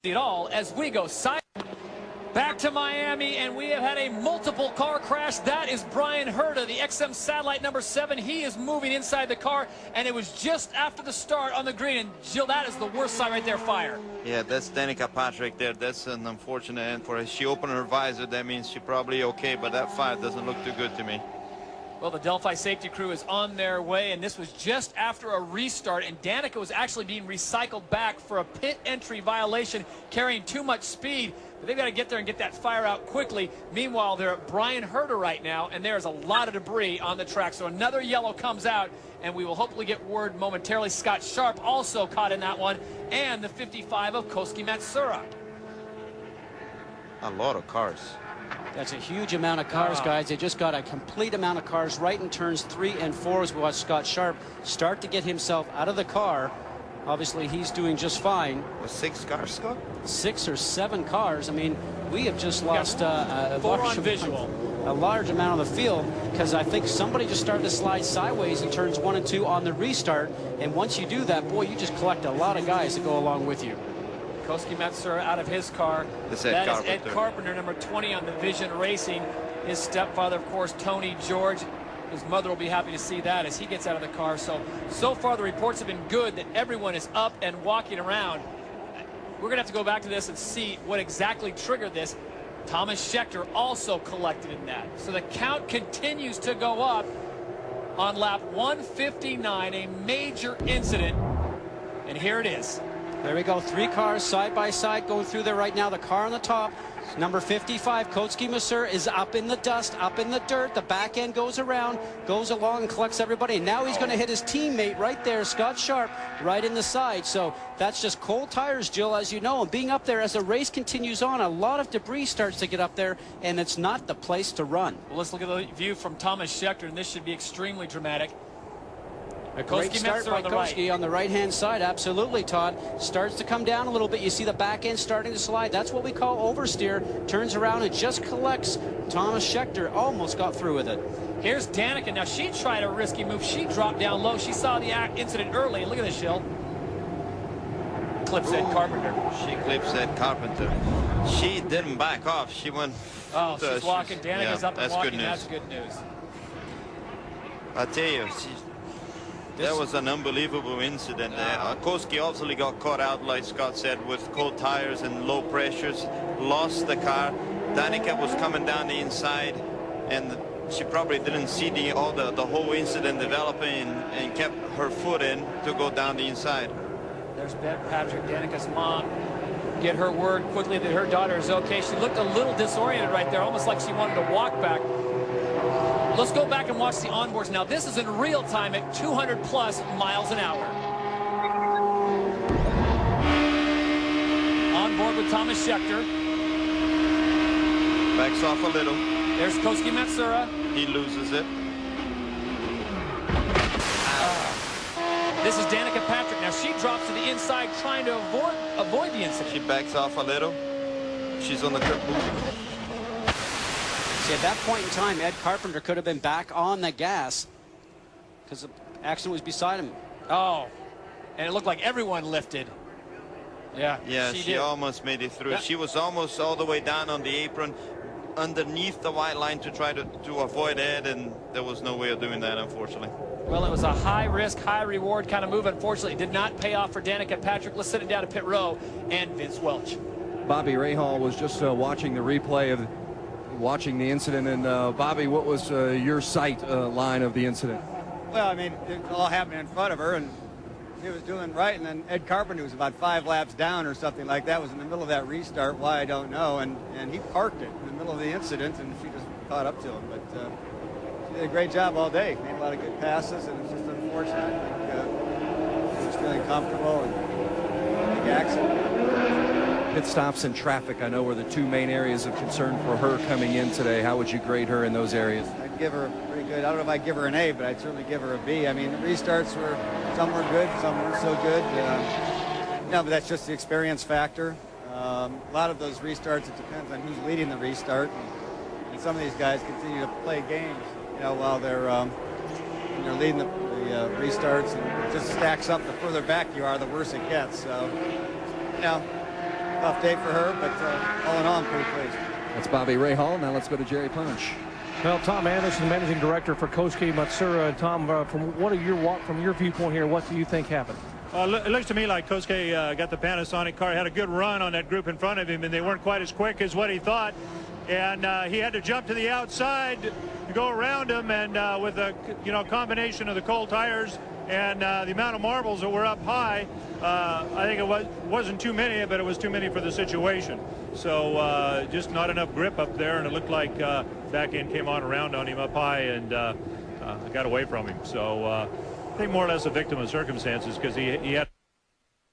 At all as we go back to Miami, and we have had a multiple car crash. That is Bryan Herta, the XM satellite number 7. He is moving inside the car, and it was just after the start on the green. And Jill, that is the worst sign right there, fire. Yeah, that's Danica Patrick there. That's an unfortunate end for her. She opened her visor. That means she's probably okay, but that fire doesn't look too good to me. Well, the Delphi safety crew is on their way, and this was just after a restart, and Danica was actually being recycled back for a pit entry violation, carrying too much speed. But they've got to get there and get that fire out quickly. Meanwhile, they're at Bryan Herta right now, and there's a lot of debris on the track. So another yellow comes out, and we will hopefully get word momentarily. Scott Sharp also caught in that one, and the 55 of Kosuke Matsuura. A lot of cars. That's a huge amount of cars, guys. They just got a complete amount of cars right in turns 3 and 4 as we watch Scott Sharp start to get himself out of the car. Obviously, he's doing just fine. Was 6 cars, Scott? 6 or 7 cars. I mean, we have just lost a large amount of the field because I think somebody just started to slide sideways in turns 1 and 2 on the restart. And once you do that, boy, you just collect a lot of guys to go along with you. Kosuke Matsuura out of his car. That is Ed Carpenter, number 20 on the Vision Racing. His stepfather, of course, Tony George. His mother will be happy to see that as he gets out of the car. So far the reports have been good that everyone is up and walking around. We're going to have to go back to this and see what exactly triggered this. Tomas Scheckter also collected in that. So the count continues to go up on lap 159, a major incident. And here it is. There we go. 3 cars side by side going through there right now. The car on the top, number 55, Kosuke Matsuura, is up in the dust, up in the dirt. The back end goes around, goes along and collects everybody. And now he's going to hit his teammate right there, Scott Sharp, right in the side. So that's just cold tires, Jill, as you know. And being up there as the race continues on, a lot of debris starts to get up there, and it's not the place to run. Well, let's look at the view from Tomas Scheckter, and this should be extremely dramatic. A great start by Kosuke on the right-hand side. Absolutely, Todd. Starts to come down a little bit. You see the back end starting to slide. That's what we call oversteer. Turns around and just collects. Tomas Scheckter almost got through with it. Here's Danica. Now, she tried a risky move. She dropped down low. She saw the incident early. Look at this, Jill. Clips Ed Carpenter. She clips Ed Carpenter. She didn't back off. She went... Oh, she's walking. Danica's up and walking. That's good news. I tell you, that was an unbelievable incident. Kosuke obviously got caught out, like Scott said, with cold tires and low pressures, lost the car. Danica was coming down the inside, and she probably didn't see the whole incident developing and kept her foot in to go down the inside. There's Patrick, Danica's mom. Get her word quickly that her daughter is okay. She looked a little disoriented right there, almost like she wanted to walk back. Let's go back and watch the onboards now. This is in real time at 200+ miles an hour. On board with Tomas Scheckter. Backs off a little. There's Kosuke Matsuura. He loses it. This is Danica Patrick. Now she drops to the inside trying to avoid the incident. She backs off a little. She's on the curb. At that point in time, Ed Carpenter could have been back on the gas because the accident was beside him. Oh, and it looked like everyone lifted. Yeah, she almost made it through. Yeah. She was almost all the way down on the apron, underneath the white line to try to avoid Ed, and there was no way of doing that, unfortunately. Well, it was a high-risk, high-reward kind of move. Unfortunately, it did not pay off for Danica Patrick. Let's send it down to pit row and Vince Welch. Bobby Rahal was just watching the replay of watching the incident, and Bobby, what was your sight line of the incident? Well, I mean, it all happened in front of her, and she was doing right, and then Ed Carpenter was about 5 laps down or something like that, was in the middle of that restart, why I don't know, and he parked it in the middle of the incident, and she just caught up to him. But she did a great job all day, made a lot of good passes, and it's just unfortunate. I think she was feeling comfortable, and big accident. Pit stops and traffic, I know, were the 2 main areas of concern for her coming in today. How would you grade her in those areas? I'd give her pretty good. I don't know if I'd give her an A, but I'd certainly give her a B. I mean, the restarts were, some were good, some weren't so good. No, but that's just the experience factor. A lot of those restarts, it depends on who's leading the restart. And some of these guys continue to play games, you know, while they're leading the restarts, and it just stacks up. The further back you are, the worse it gets. So, you know, tough day for her, but all in all, I'm pretty pleased. That's Bobby Rahal. Now let's go to Jerry Punch. Well, Tom Anderson, managing director for Kosuke Matsuura. Tom, from your viewpoint here, what do you think happened? It looks to me like Kosuke got the Panasonic car, had a good run on that group in front of him, and they weren't quite as quick as what he thought. And he had to jump to the outside to go around him, and with a combination of the cold tires and the amount of marbles that were up high, I think it wasn't too many, but it was too many for the situation. So just not enough grip up there, and it looked like back end came around on him up high and got away from him. So I think more or less a victim of circumstances, because he had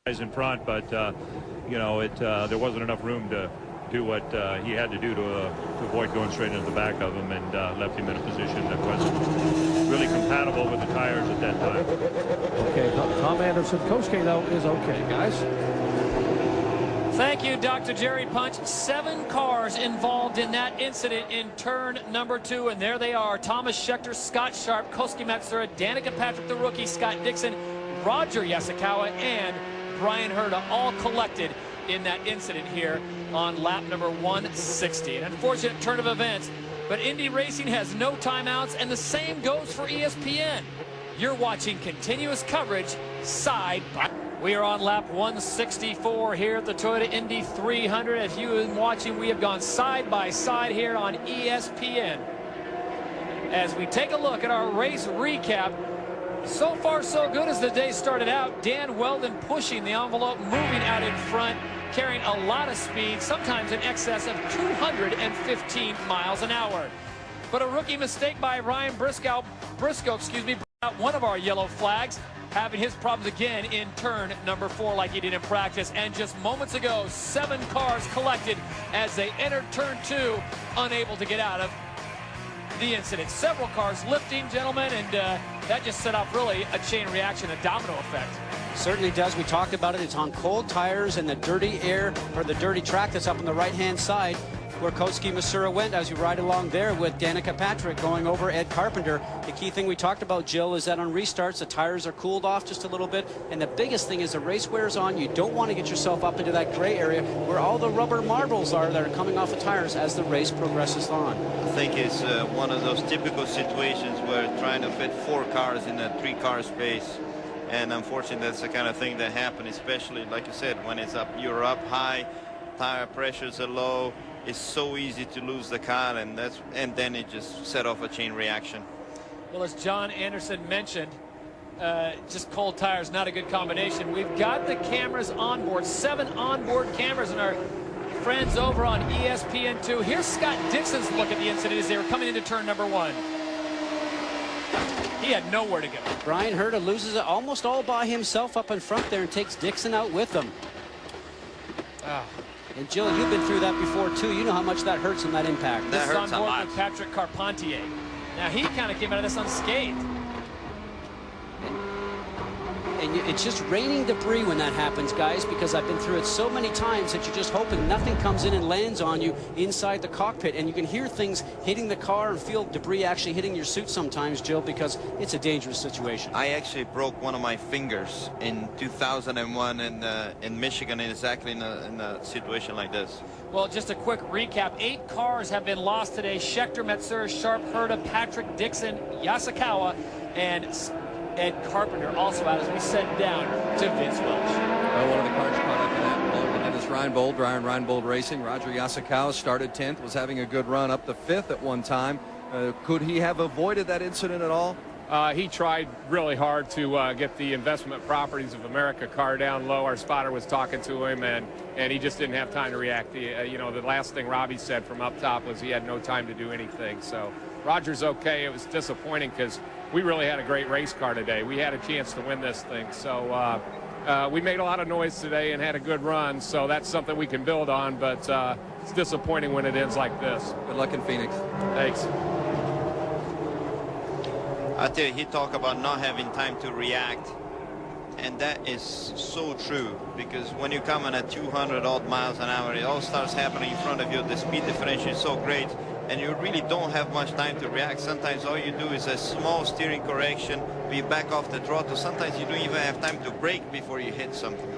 guys in front, but there wasn't enough room to do what he had to do to avoid going straight into the back of him, and left him in a position that wasn't really compatible with the tires at that time. Okay, Tom Anderson. Kosuke, though, is okay, guys. Thank you, Dr. Jerry Punch. 7 cars involved in that incident in turn number 2, and there they are. Tomas Scheckter, Scott Sharp, Kosuke Matsuura, Danica Patrick, the rookie, Scott Dixon, Roger Yasukawa, and Bryan Herta, all collected in that incident here on lap number 160. An unfortunate turn of events, but Indy Racing has no timeouts, and the same goes for ESPN. You're watching continuous coverage side by. We are on lap 164 here at the Toyota Indy 300. If you have been watching, we have gone side by side here on ESPN. As we take a look at our race recap, so far so good as the day started out. Dan Weldon pushing the envelope, moving out in front, carrying a lot of speed, sometimes in excess of 215 miles an hour. But a rookie mistake by Ryan Briscoe, brought out one of our yellow flags, having his problems again in turn number 4 like he did in practice. And just moments ago, 7 cars collected as they entered turn 2, unable to get out of the incident. Several cars lifting, gentlemen, and that just set off really a chain reaction, a domino effect. Certainly does. We talked about it. It's on cold tires and the dirty air, or the dirty track that's up on the right-hand side, where Kosuke Matsuura went, as you ride along there with Danica Patrick going over Ed Carpenter. The key thing we talked about, Jill, is that on restarts, the tires are cooled off just a little bit. And the biggest thing is the race wears on. You don't want to get yourself up into that gray area where all the rubber marbles are that are coming off the tires as the race progresses on. I think it's one of those typical situations where trying to fit 4 cars in a 3-car space. And unfortunately, that's the kind of thing that happens, especially, like you said, when it's up, you're up high, tire pressures are low. It's so easy to lose the car, and then it just set off a chain reaction. Well, as John Anderson mentioned, just cold tires, not a good combination. We've got the cameras on board, 7 onboard cameras, and our friends over on ESPN2. Here's Scott Dixon's look at the incident as they were coming into turn number 1. He had nowhere to go. Bryan Herta loses it almost all by himself up in front there and takes Dixon out with him. Oh. And Jill, you've been through that before too. You know how much that hurts in that impact. This is on board with Patrick Carpentier. Now he kind of came out of this unscathed. And it's just raining debris when that happens, guys, because I've been through it so many times that you're just hoping nothing comes in and lands on you inside the cockpit. And you can hear things hitting the car and feel debris actually hitting your suit sometimes, Jill, because it's a dangerous situation. I actually broke one of my fingers in 2001 in Michigan, exactly in a situation like this. Well, just a quick recap. 8 cars have been lost today. Scheckter, Matsuura, Sharp, Herta, Patrick, Dixon, Yasukawa, and Ed Carpenter also out as we send down to Vince Welch. Well, one of the cars caught up in that along with Dennis Reinbold, Brian Reinbold Racing. Roger Yasukawa started 10th, was having a good run up to 5th at one time. Could he have avoided that incident at all? He tried really hard to get the Investment Properties of America car down low. Our spotter was talking to him, and he just didn't have time to react. The last thing Robbie said from up top was he had no time to do anything. So Roger's okay. It was disappointing because we really had a great race car today. We had a chance to win this thing. So we made a lot of noise today and had a good run. So that's something we can build on, but it's disappointing when it ends like this. Good luck in Phoenix. Thanks. I tell you, he talked about not having time to react, and that is so true, because when you come in at 200 odd miles an hour, it all starts happening in front of you. The speed differential is so great, and you really don't have much time to react. Sometimes all you do is a small steering correction, be back off the throttle. Sometimes you don't even have time to brake before you hit something.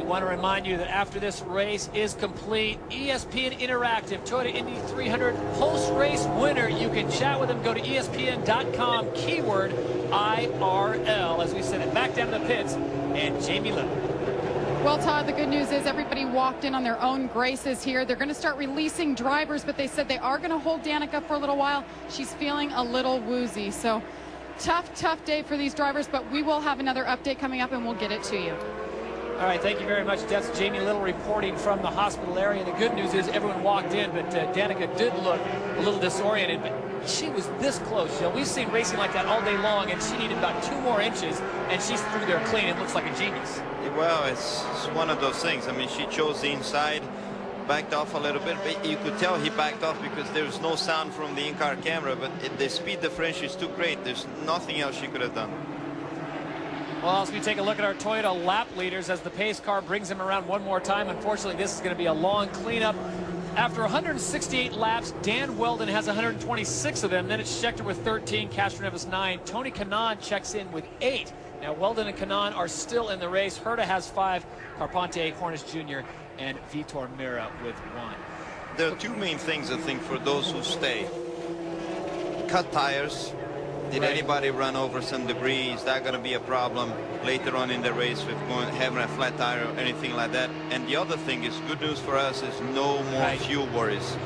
We want to remind you that after this race is complete, ESPN Interactive Toyota Indy 300 post-race winner. You can chat with him. Go to ESPN.com, keyword IRL. As we send it back down to the pits, and Jamie Little. Well, Todd, the good news is everybody walked in on their own graces here. They're going to start releasing drivers, but they said they are going to hold Danica for a little while. She's feeling a little woozy. So tough day for these drivers, but we will have another update coming up, and we'll get it to you. All right, thank you very much. That's Jamie Little reporting from the hospital area. The good news is everyone walked in, but Danica did look a little disoriented, but she was this close. You know, we've seen racing like that all day long, and she needed about 2 more inches, and she's through there clean. It looks like a genius. Well, it's one of those things. I mean, she chose the inside, backed off a little bit, but you could tell he backed off because there's no sound from the in-car camera, but the speed differential is too great. There's nothing else she could have done. Well, as we take a look at our Toyota lap leaders as the pace car brings him around one more time, unfortunately, this is going to be a long cleanup. After 168 laps, Dan Weldon has 126 of them. Then it's Scheckter with 13, Castroneves 9. Tony Kanaan checks in with 8. Now, Weldon and Kanaan are still in the race. Herta has 5, Carpente, Hornish Jr., and Vitor Mira with 1. There are 2 main things, I think, for those who stay. Cut tires. Did anybody run over some debris? Is that going to be a problem later on in the race with having a flat tire or anything like that? And the other thing is, good news for us is no more fuel worries.